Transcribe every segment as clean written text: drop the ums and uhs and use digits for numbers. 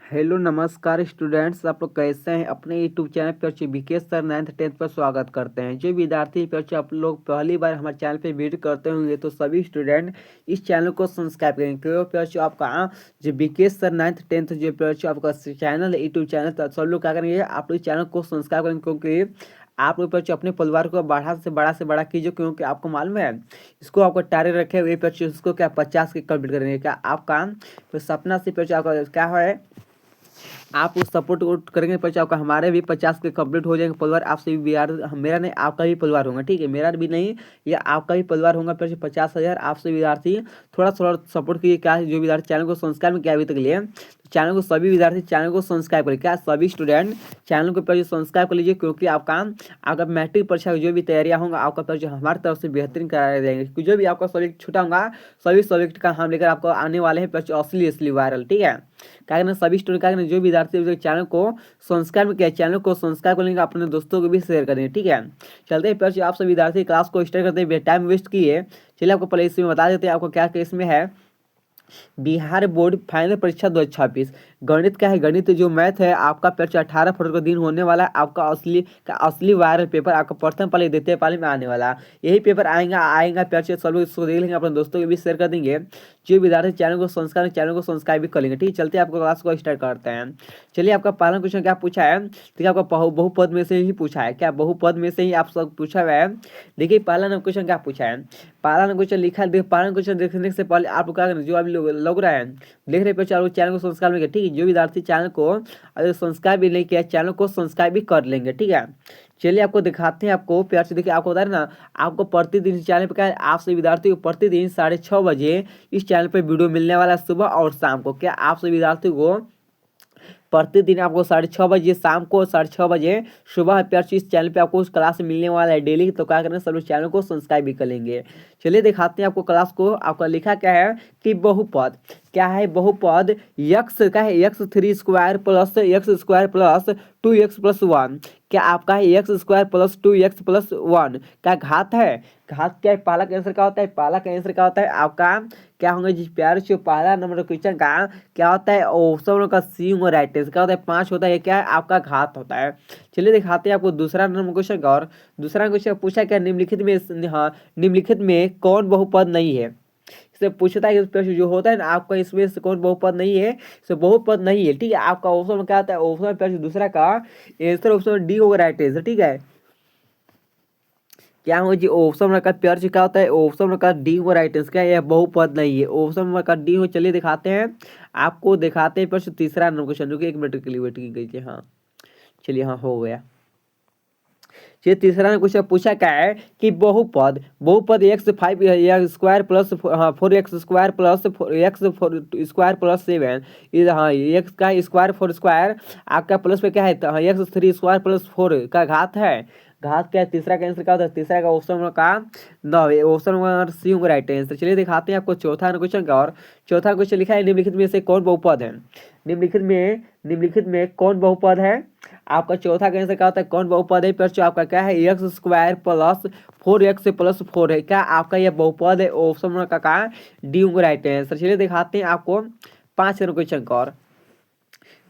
Hello नमस्कार students, आप लोग कैसे हैं। अपने यूट्यूब चैनल पर विकेश सर 9th-10th पर स्वागत करते हैं। जो विद्यार्थी पर आप लोग पहली बार हमारे चैनल पे विजिट करते होंगे तो सभी स्टूडेंट इस चैनल को सब्सक्राइब करेंगे क्योंकि आपका जो विकेश सर 9th-10th जो आपका चैनल है यूट्यूब चैनल, तो सब लोग क्या करेंगे, आप लोग चैनल को सब्सक्राइब करेंगे क्योंकि आप लोग पर अपने परिवार को बड़ा से बड़ा कीजिए। क्योंकि आपको मालूम है इसको आपको टारगेट रखे हुए पर उसको क्या 50 के कंप्लीट करेंगे। क्या आपका तो सपना से पर आपका क्या है, आप उस सपोर्ट वोट करेंगे पर आपका हमारे भी 50 के कंप्लीट हो जाएंगे परिवार। आपसे भी यार मेरा नहीं आपका भी परिवार होगा, ठीक है। मेरा भी नहीं, या आपका भी परिवार होगा। फिर 50,000 आपसे विद्यार्थी थोड़ा थोड़ा सपोर्ट कीजिए। क्या जो विद्यार्थी चैनल को संस्कार में क्या अभी तक लिए, तो चैनल को सभी विद्यार्थी चैनल को सब्सक्राइब करें। क्या सभी स्टूडेंट चैनल को पहले सब्सक्राइब कर लीजिए क्योंकि आपका मैट्रिक परीक्षा की जो भी तैयारियां होंगे आपका परीक्षा हमारी तरफ से बेहतरीन कराया जाएंगे। क्योंकि जो भी आपका सब्जेक्ट छूटा होगा सभी सब्जेक्ट का हम लेकर आपको आने वाले हैं परीक्षा असली वायरल, ठीक है। क्या करना सभी स्टूडेंट, क्या करना जो विद्यार्थी चैनल को सब्सक्राइब किया चैनल को सब्सक्राइब कर लेंगे, अपने दोस्तों को भी शेयर करेंगे, ठीक है। चलते हैं फिर आप सभी विद्यार्थी क्लास को स्टार्ट करते हैं, टाइम वेस्ट किए। चलिए आपको पहले इसमें बता देते हैं आपको क्या क्या इसमें है। बिहार बोर्ड फाइनल परीक्षा 2026 गणित का है। गणित जो मैथ है आपका परीक्षा 18 फरवरी को दिन होने वाला है। आपका असली वायरल पेपर आपका प्रथम पाली द्वितीय पाली में आने वाला, यही पेपर आएगा परीक्षा। सब लोग इसको देख लेंगे, अपने दोस्तों को भी शेयर कर देंगे। जो विद्यार्थी चैनल को सब्सक्राइब भी कर लेंगे, ठीक है। चलते आपको क्लास को स्टार्ट करते हैं। चलिए आपका पहला क्वेश्चन क्या पूछा है, देखिए आपका बहुपद में से ही पूछा है। क्या बहुपद में से ही आप सब पूछा हुआ है। देखिए पहला क्वेश्चन क्या पूछा है, पहला क्वेश्चन लिखा है। पहला क्वेश्चन देखने से पहले आप लोग क्या करें, जो अभी लग रहा है देख रहे पे चैनल को सब्सक्राइब नहीं किया, ठीक है। जो विद्यार्थी चैनल को अगर सब्सक्राइब भी नहीं किया चैनल को सब्सक्राइब भी कर लेंगे, ठीक है। चलिए आपको दिखाते हैं, आपको प्यार से देखिए। आपको बता रहे ना, आपको प्रतिदिन चैनल पर क्या है, आपसे विद्यार्थी को प्रतिदिन 6:30 बजे इस चैनल पर वीडियो मिलने वाला है, सुबह और शाम को। क्या आपसे विद्यार्थी को प्रतिदिन आपको 6:30 बजे शाम को 6:30 बजे सुबह प्यार इस चैनल पे आपको उस क्लास मिलने वाला है डेली। तो क्या करना है, सब लोग चैनल को सब्सक्राइब भी कर लेंगे। चलिए दिखाते हैं आपको क्लास को। आपका लिखा क्या है कि बहुपद क्या है, बहुपद यक्स का है x3² + x2 + 2x + 1। क्या आपका है x² + 2x + 1 का घात है। घात क्या है, पहला का आंसर क्या होता है, पहला का आंसर क्या होता है आपका क्या होंगे जिस प्यार से पहला नंबर क्वेश्चन का क्या होता है, ऑप्शन का सी और राइट आंसर क्या होता है 5 होता है। क्या है आपका घात होता है। चलिए दिखाते हैं आपको दूसरा नंबर क्वेश्चन का। और दूसरा क्वेश्चन पूछा क्या, निम्नलिखित में, हाँ निम्नलिखित में कौन बहुपद नहीं है। इससे पूछता है कि जो होता है ना आपका इसमें से कौन बहुपद नहीं है, इससे बहुपद नहीं है, ठीक है। आपका ऑप्शन में क्या आता है, ऑप्शन में दूसरा का आंसर ऑप्शन डी होगा राइट आंसर, ठीक है। क्या होगा जी, ऑप्शन नंबर का प्यार से क्या होता है, ऑप्शन नंबर का डी को राइट आंसर क्या है, यह बहुपद नहीं है, ऑप्शन नंबर का डी हो। चलिए दिखाते हैं आपको, दिखाते हैं प्रश्न तीसरा नंबर क्वेश्चन, जो कि 1 मिनट के लिए वेट की गई थी। हाँ चलिए, हाँ हो गया। ये तीसरा क्वेश्चन पूछा क्या है कि बहुपद बहुपद x5² + 4x² + x² + 7 हाँ x का स्क्वायर 4 स्क्वायर आपका प्लस पे क्या है, x3² + 4 का घात है। घात क्या है, तीसरा का आंसर क्या होता है, तीसरा का ऑप्शन का 9 ऑप्शन नंबर सी होगा राइट आंसर। चलिए दिखाते हैं आपको चौथा क्वेश्चन का। और चौथा क्वेश्चन लिखा है, निम्नलिखित में से कौन बहुपद है। निम्नलिखित में कौन बहुपद है। आपका चौथा का आंसर क्या होता है, कौन बहुपद है, पर आपका क्या है x² + 4x + 4 है। क्या आपका यह बहुपद है, ऑप्शन का डी होगा राइट आंसर। चलिए दिखाते हैं आपको 5 क्वेश्चन का। और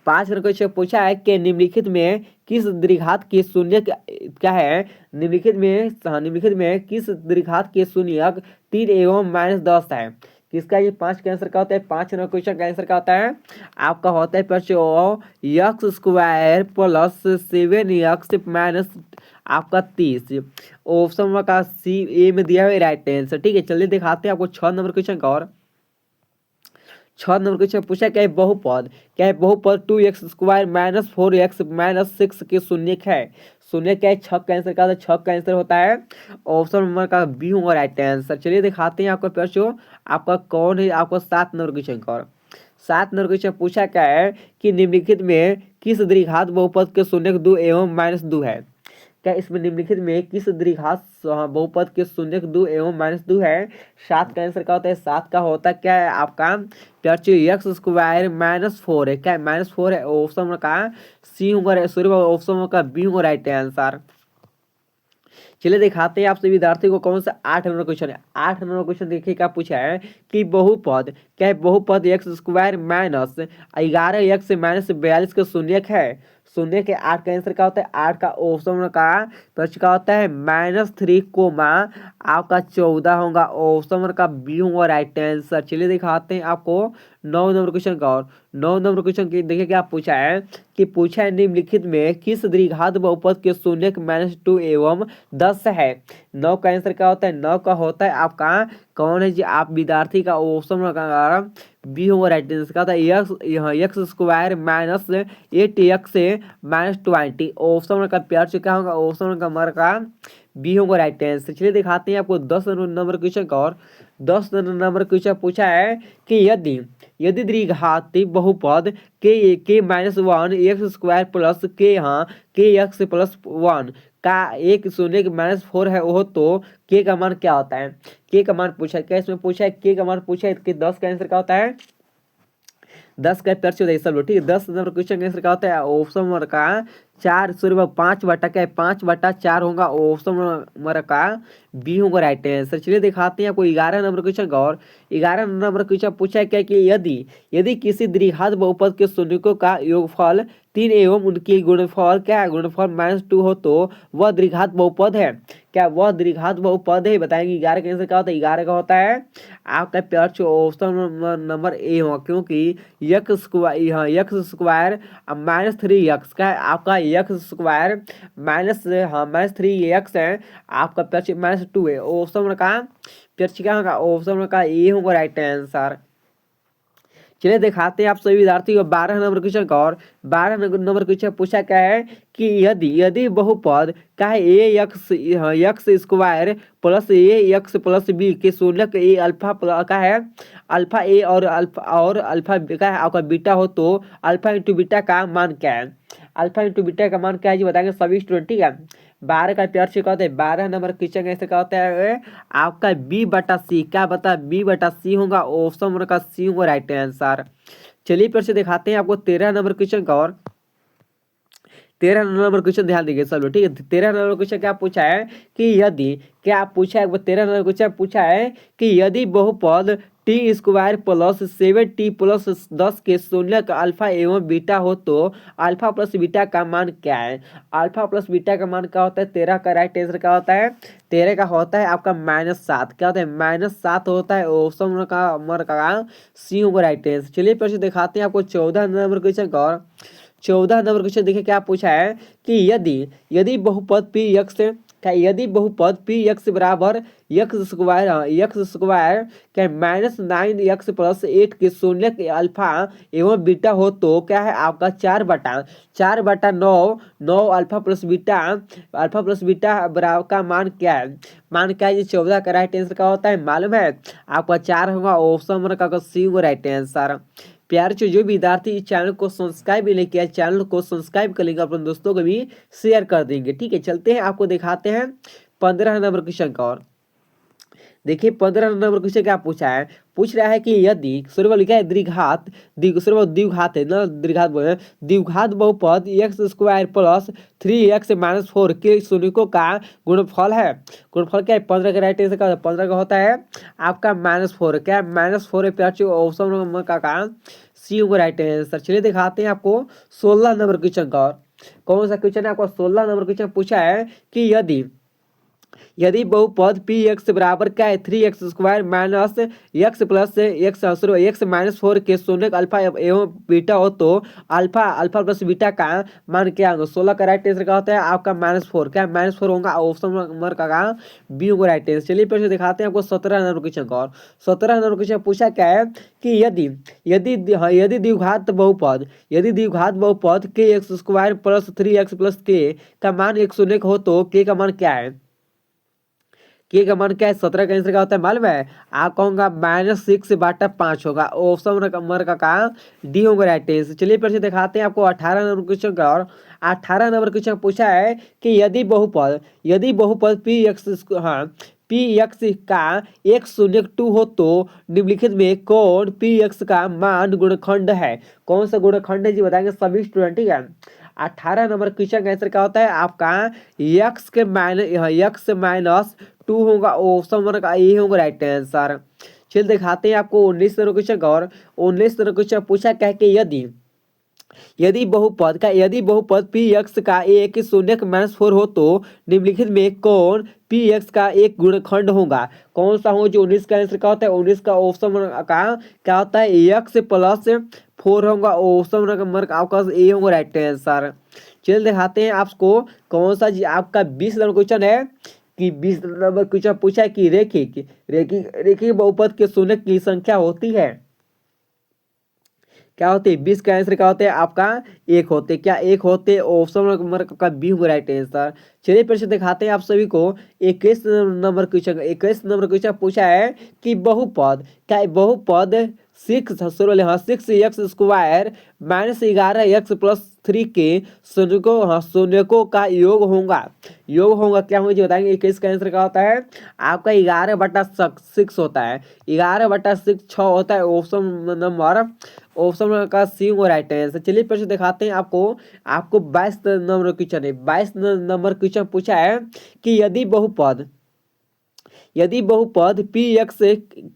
5 क्वेश्चन पूछा है कि निम्नलिखित में किस द्विघात के शून्य क्या है, निम्नलिखित में किस द्विघात के शून्यक 3 एवं -10 है। किसका ये 5 का आंसर क्या होता है, 5 नंबर क्वेश्चन का आंसर क्या होता है आपका होता है x² + 7x आपका 30 ऑप्शन का सी ए में दिया हुआ राइट आंसर, ठीक है। चलिए दिखाते हैं आपको 6 नंबर क्वेश्चन का। और 6 नंबर क्वेश्चन पूछा क्या है, बहुपद क्या है, बहुपद 2x² - 4x - 6 के शून्य है। शून्य क्या है, 6 का आंसर क्या होता है, 6 का आंसर होता है ऑप्शन नंबर का बी होगा राइट आंसर। चलिए दिखाते हैं आपका प्रश्न आपका कौन है, आपको 7 नंबर क्वेश्चन का। 7 नंबर क्वेश्चन पूछा क्या है कि निम्नलिखित में किस द्विघात बहुपद के शून्य 2 एवं -2 है। क्या इसमें निम्नलिखित में किस द्विघात बहुपद के शून्य 2 एवं -2 है। 7 का आंसर क्या होता है, 7 का होता क्या है आपका x² - 4 है। क्या -4 है, ऑप्शन का सी होगा, सॉरी ऑप्शन का बी होगा राइट आंसर। चलिए दिखाते हैं आप सभी विद्यार्थी को कौन सा 8 नंबर क्वेश्चन है। 8 नंबर क्वेश्चन देखिए क्या पूछा है कि बहुपद, क्या है बहुपद x square minus 11 x minus 42 का शून्यक है। शून्य के 8 का आंसर क्या होता है, 8 का ऑप्शन का प्रश्न क्या होता है -3 कोमा आपका 14 होगा, ऑप्शन का बी होगा राइट आंसर। चलिए दिखाते हैं आपको 9 नंबर क्वेश्चन का। और 9 नंबर क्वेश्चन की देखिए क्या पूछा है कि पूछा है निम्नलिखित में किस द्विघात बहुपद के शून्यक -2 एवं 10 है। 9 का आंसर क्या होता है, 9 का होता है आपका कौन है जी, आप विद्यार्थी का ऑप्शन का बी होगा राइट आंसर। क्या होता है X square minus 8x-20, option का प्यार से क्या होगा, ऑप्शन का मर का बी होगा राइट आंसर। चलिए दिखाते हैं आपको 10 नंबर क्वेश्चन का। और 10 नंबर क्वेश्चन पूछा है कि यदि यदि द्विघाती बहुपद के -1 एक्स स्क्वायर प्लस के के एक्स प्लस 1 का एक शून्य के -4 है वो, तो के का मान क्या होता है। के का मान पूछा है, क्या इसमें पूछा है के का मान पूछा है कि 10 का आंसर क्या होता है, 10 का प्रश्न होता है सब लोग, ठीक है। 10 नंबर क्वेश्चन का आंसर क्या होता है, ऑप्शन नंबर का 4 सूर्य 5/, क्या है 5/4 होगा, ऑप्शन नंबर का बी होगा राइट आंसर। चलिए दिखाते हैं आपको 11 नंबर क्वेश्चन का। और 11 नंबर क्वेश्चन पूछा है क्या कि यदि यदि किसी द्विघात बहुपद के शून्यकों का योगफल 3 एवं उनकी गुणनफल क्या है, गुणनफल -2 हो, तो वह द्विघात बहुपद है। क्या वह द्विघात बहुपद है, बताएंगे। 11 का आंसर क्या होता है, 11 का होता है आपका प्यार ऑप्शन नंबर ए होगा, क्योंकि एक्स स्क्वायर -3x का है आपका, एक्स स्क्वायर -3x है आपका, प्लस -2 है, ऑप्शन का प्लस क्या होगा, ऑप्शन का ए होगा राइट आंसर। चलिए दिखाते हैं आप सभी विद्यार्थी को 12 नंबर क्वेश्चन का। और 12 नंबर क्वेश्चन पूछा क्या है कि यदि यदि बहुपद का है X square plus X plus B के शून्यक ए अल्फा का है अल्फा ए और अल्फा का है आपका बीटा हो, तो अल्फा इंटू बीटा का मान क्या है। अल्फा इंटू बीटा का मान क्या है जी, बताएंगे सभी स्टूडेंट, ठीक है। 12 का प्यार से कहते हैं 12 नंबर क्वेश्चन कैसे क्या होता है आपका B/C, क्या बता B/C होगा, ऑप्शन नंबर का सी होगा राइट आंसर। चलिए फिर से दिखाते हैं आपको 13 नंबर क्वेश्चन का। और 13 नंबर क्वेश्चन ध्यान दीजिए सब लोग, ठीक है। 13 नंबर क्वेश्चन क्या पूछा है कि यदि क्या पूछा है, 13 नंबर क्वेश्चन पूछा है कि यदि बहुपद T square plus 7t plus 10 के शून्यक अल्फा एवं बीटा हो, तो अल्फा प्लस बीटा का मान क्या है। अल्फा प्लस बीटा का मान क्या होता है, 13 का राइट आंसर क्या होता है, 13 का होता है आपका -7, क्या होता है -7 होता है, ऑप्शन का सी होगा राइट आंसर। चलिए फिर से दिखाते हैं आपको 14 नंबर क्वेश्चन का। और 14 नंबर क्वेश्चन देखिए क्या पूछा है कि यदि यदि बहुपद पी एक्स क्या, यदि बहुपद पी एक्स बराबर एक्स स्क्वायर क्या -9x प्लस 8 के शून्यक अल्फा एवं बीटा हो, तो क्या है आपका 4/9 9 अल्फा प्लस बीटा बराबर का मान क्या है। मान क्या है, 14 का राइट आंसर क्या होता है मालूम है आपका 4 होगा, ऑप्शन नंबर का सी होगा राइट आंसर। प्यार से जो विद्यार्थी इस चैनल को सब्सक्राइब भी नहीं किया, चैनल को सब्सक्राइब कर लेंगे, अपने दोस्तों को भी शेयर कर देंगे, ठीक है। चलते हैं आपको दिखाते हैं 15 नंबर क्वेश्चन का। और देखिए 15 नंबर क्वेश्चन क्या पूछा है, पूछ रहा है कि यदि सूर्य लिखा है द्विघात है ना, द्विघात बोले द्विघात बहुपद एक्स स्क्वायर प्लस 3x-4 के शून्यकों का गुणनफल है। गुणनफल क्या है, 15 का राइट आंसर का 15 का होता है आपका -4, क्या -4 ऑप्शन नंबर का सी होगा राइट आंसर। चलिए दिखाते हैं आपको 16 नंबर क्वेश्चन का। और कौन सा क्वेश्चन है आपको, 16 नंबर क्वेश्चन पूछा है कि यदि यदि बहुपद पी एक्स बराबर क्या है 3x square minus x plus एक्स-4 के शून्यक अल्फा एवं बीटा हो, तो अल्फा प्लस बीटा का मान क्या होगा। 16 का राइट आंसर क्या होता है आपका -4, क्या -4 होगा, ऑप्शन नंबर का बी होगा राइट आंसर। चलिए फिर से दिखाते हैं आपको 17 नंबर क्वेश्चन का। और 17 नंबर क्वेश्चन पूछा क्या है कि यदि यदि द्विघात बहुपद के x square plus 3x plus के का मान एक शून्य हो, तो के का मान क्या है। के का मान क्या है, 17 का आंसर क्या होता है मालूम है, आप कहूँगा -6/5 होगा, ऑप्शन नंबर का डी होगा राइट आंसर। चलिए फिर से दिखाते हैं आपको 18 नंबर क्वेश्चन का। और 18 नंबर क्वेश्चन पूछा है कि यदि बहुपद पी एक्स का एक शून्य 2 हो, तो निम्नलिखित में कौन पी एक्स का मान गुणनखंड है। कौन सा गुणनखंड है जी, बताएंगे सभी स्टूडेंट, ठीक है। 18 नंबर क्वेश्चन का आंसर क्या होता है आपका यक्स माइनस 2 होगा, ऑप्शन नंबर का ये होगा राइट आंसर। चलिए दिखाते हैं आपको 19 नंबर क्वेश्चन का। और 19 नंबर क्वेश्चन पूछा क्या है कि यदि बहुपद पी एक्स का एक शून्य माइनस 4 हो तो निम्नलिखित में कौन पी एक्स का एक गुणनखंड होगा। कौन सा हो जो 19 का आंसर क्या होता है, 19 का ऑप्शन का क्या होता है एक्स प्लस 4 होगा, ऑप्शन नंबर आपका ए होगा राइट आंसर। चलिए दिखाते हैं आपको कौन सा जी आपका 20 नंबर क्वेश्चन है कि 20 नंबर क्वेश्चन पूछा है कि रेखिक बहुपद के शून्य की संख्या होती है, क्या होते हैं 20 का आंसर क्या होते हैं आपका एक होते, क्या एक होते, ऑप्शन नंबर का बी होगा राइट आंसर। चलिए फिर से दिखाते हैं आप सभी को 21 नंबर क्वेश्चन पूछा है कि बहुपद क्या बहुपद 6 स्क्वायर माइनस 11 प्लस 3 के शून्यकों का योग होगा क्या होगा जी बताएंगे। 21 का आंसर क्या होता है आपका 11/6 होता है, 11/6 6 होता है, ऑप्शन का सी और राइट आंसर। चलिए फिर से दिखाते हैं आपको 22 नंबर क्वेश्चन है। 22 नंबर क्वेश्चन पूछा है कि यदि बहुपद पी एक्स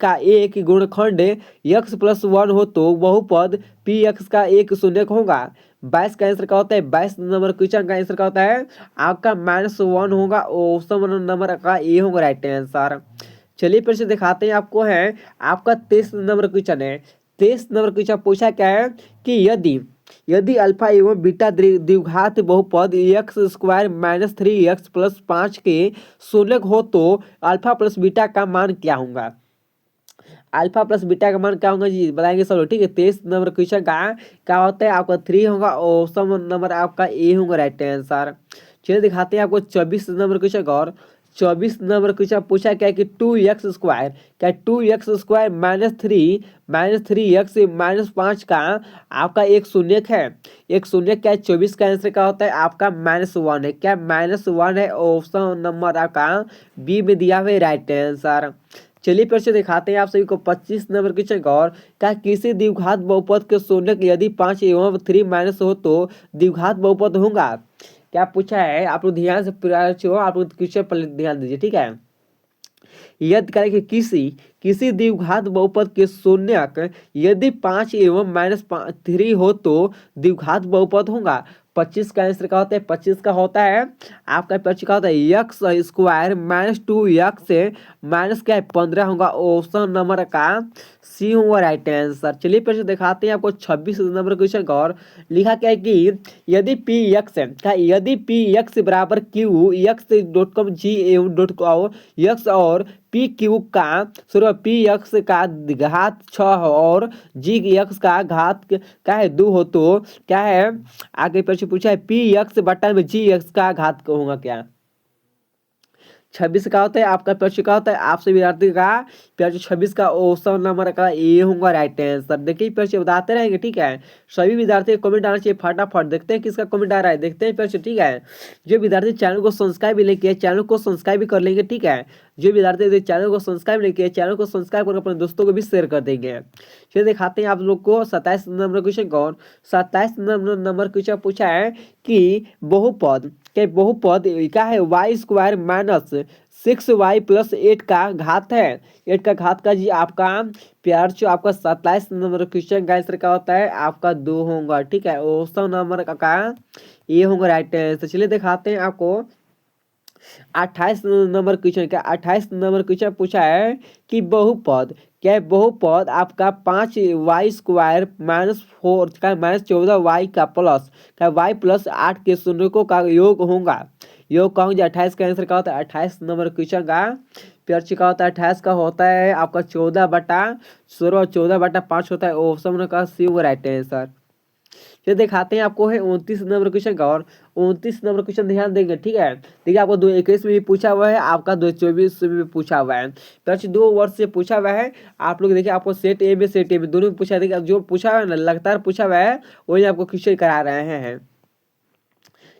का एक गुणनखंड एक्स प्लस 1 हो तो बहुपद पी एक्स का एक शून्यक होगा। 22 का आंसर क्या होता है, 22 नंबर क्वेश्चन का आंसर क्या होता है आपका -1 होगा, ऑप्शन नंबर का ए होगा राइट आंसर। चलिए फिर से दिखाते हैं आपको है आपका 23 नंबर क्वेश्चन है। 23 नंबर क्वेश्चन पूछा क्या है कि यदि अल्फा एवं बीटा द्विघात बहुपद x square minus 3x plus 5 के शून्यक हो तो अल्फा प्लस बीटा का मान क्या होगा। अल्फा प्लस बीटा का मान क्या होगा जी बताएंगे सब लोग, ठीक है। 23 नंबर क्वेश्चन का क्या होता है आपका 3 होगा, ऑप्शन नंबर आपका ए होगा राइट आंसर। चलिए दिखाते हैं आपको 24 नंबर क्वेश्चन का। और 24 नंबर क्वेश्चन पूछा क्या कि 2x स्क्वायर क्या 2x स्क्वायर -3 एक्स -5 का आपका एक शून्यक है, एक शून्यक क्या है। 24 का आंसर क्या होता है आपका -1 है, क्या -1 है, ऑप्शन नंबर आपका बी में दिया हुआ है राइट आंसर। चलिए फिर से दिखाते हैं आप सभी को 25 नंबर क्वेश्चन का। और क्या किसी द्विघात बहुपद के शून्यक यदि 5 एवं 3 माइनस हो तो द्विघात बहुपद होगा। क्या पूछा है आप लोग ध्यान से आप लोग क्वेश्चन पर ध्यान दीजिए, ठीक है। यदि करें किसी द्विघात बहुपद के शून्यक यदि 5 एवं -3 हो तो द्विघात बहुपद होगा। 25 का आंसर क्या होता है, 25 का होता है आपका 25 का होता है एक्स स्क्वायर -2x से माइनस क्या है 15 होगा, ऑप्शन नंबर का सी होगा राइट आंसर। चलिए फिर से दिखाते हैं आपको 26 नंबर क्वेश्चन का। और लिखा क्या है कि यदि पी एक्स बराबर क्यू x.com जी एक्स और पी क्यू का पी एक्स का घात 6 और जी एक्स का घात क्या है 2 हो तो क्या है आगे प्रश्न पूछा है पी एक्स बटा में जी एक्स का घात होगा क्या। 26 का होता है आपका प्रश्न का होता है आपसे विद्यार्थी का प्रश्न 26 का ऑप्शन नंबर का ए होगा राइट आंसर। देखिए प्रश्न बताते रहेंगे, ठीक है। सभी विद्यार्थी कमेंट आना चाहिए फटाफट, देखते हैं किसका कमेंट आ रहा है, देखते हैं प्रश्न, ठीक है। जो विद्यार्थी चैनल को सब्सक्राइब भी नहीं किया चैनल को सब्सक्राइब भी कर लेंगे, ठीक है। जो विद्यार्थी चैनल को सब्सक्राइब नहीं किया चैनल को सब्सक्राइब कर अपने दोस्तों को भी शेयर कर देंगे। फिर दिखाते हैं आप लोग को 27 नंबर क्वेश्चन का। और 27 नंबर क्वेश्चन पूछा है कि बहुपद क्या है वाई स्क्वायर -6y + 8 का घात है, 8 का घात का जी आपका प्यार जो आपका 27 नंबर क्वेश्चन का आंसर क्या होता है आपका 2 होगा, ठीक है। ऑप्शन नंबर का ये होगा राइट आंसर। चलिए दिखाते हैं आपको 28 नंबर क्वेश्चन का। 28 नंबर क्वेश्चन पूछा है कि बहुपद आपका 5y स्क्वायर -4 का -14y का प्लस y + 8 के शून्यकों का योग होगा। योग का 28 का आंसर क्या होता है 28 नंबर क्वेश्चन का प्रश्न का होता है 28 का होता है आपका 14/5 होता है, ऑप्शन का सी होगा राइट आंसर। फिर दिखाते हैं आपको है 29 नंबर क्वेश्चन का। और 29 नंबर क्वेश्चन ध्यान देंगे, ठीक है। देखिए आपको 2021 में भी पूछा हुआ है, आपका 2024 में भी पूछा हुआ है। प्रश्न 2 वर्ष से पूछा हुआ है आप लोग देखिए, आपको सेट ए में सेट ए में दोनों में पूछा है। देखिए जो पूछा हुआ है ना लगातार पूछा हुआ है वही आपको क्वेश्चन करा रहे हैं।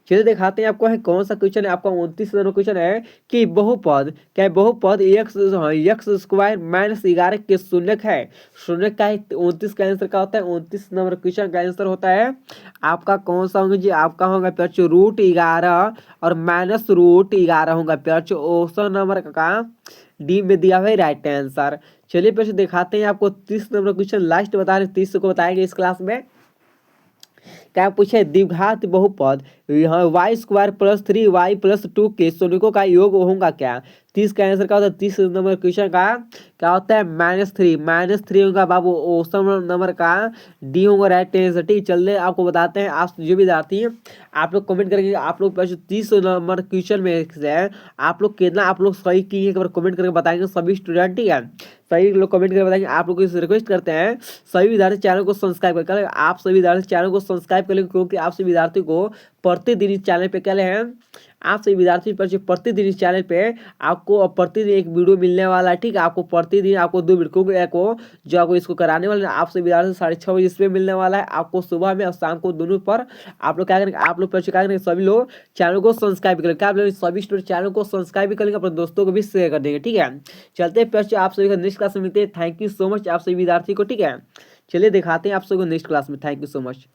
चलिए दिखाते हैं आपको है कौन सा क्वेश्चन है। आपका 29 नंबर क्वेश्चन है कि बहुपद क्या है, बहुपद एक्स स्क्वायर माइनस 11 के शून्यक है। शून्यक का 29 का आंसर क्या होता है, 29 नंबर क्वेश्चन का आंसर होता है आपका कौन सा होगा जी, आपका होगा बच्चों √11 और -√11 होगा बच्चों। ऑप्शन नंबर का डी में दिया हुआ है राइट आंसर। चलिए फिर से दिखाते हैं आपको 30 नंबर क्वेश्चन लास्ट बता रहे, 30 को बताएंगे इस क्लास में। क्या पूछे, द्विघात बहुपद y² + 3y + 2 के शून्यकों का योग होगा क्या। 30 का आंसर क्या होता है, 30 नंबर क्वेश्चन का क्या होता है -3 होगा बाबू। ऑप्शन नंबर का डी होगा राइट आंसर। ठीक, चलिए आपको बताते हैं आप जो विद्यार्थी हैं आप लोग कमेंट करेंगे, आप लोग 30 नंबर क्वेश्चन में से आप लोग कितना आप लोग सही किए एक बार कमेंट करके बताएंगे सभी स्टूडेंट। ठीक है, सही लोग कमेंट करके बताएंगे। आप लोग को रिक्वेस्ट करते हैं सभी विद्यार्थी चैनल को सब्सक्राइब कर, आप सभी विद्यार्थी चैनल को सब्सक्राइब कर लेंगे, क्योंकि आप सभी विद्यार्थी को प्रतिदिन इस चैनल पे क्या हैं, आप सभी विद्यार्थी पर प्रतिदिन इस चैनल पे आपको प्रतिदिन एक वीडियो मिलने वाला है। ठीक है, आपको प्रतिदिन आपको 2 वीडियो को जो आपको इसको कराने वाले हैं, आप सभी विद्यार्थी 6:30 बजे इस पर मिलने वाला है आपको, सुबह में और शाम को दोनों पर। आप लोग क्या करेंगे, आप लोग पर क्या करेंगे, सभी लोग चैनल को सब्सक्राइब करेंगे। क्या बोलेंगे, सभी स्टूडेंट चैनल को सब्सक्राइब भी करेंगे, अपने दोस्तों को भी शेयर कर देंगे। ठीक है, चलते हैं फिर आप सभी का नेक्स्ट क्लास में मिलते हैं। थैंक यू सो मच आप सभी विद्यार्थी को। ठीक है, चलिए दिखाते हैं आप सभी को नेक्स्ट क्लास में। Thank you so much.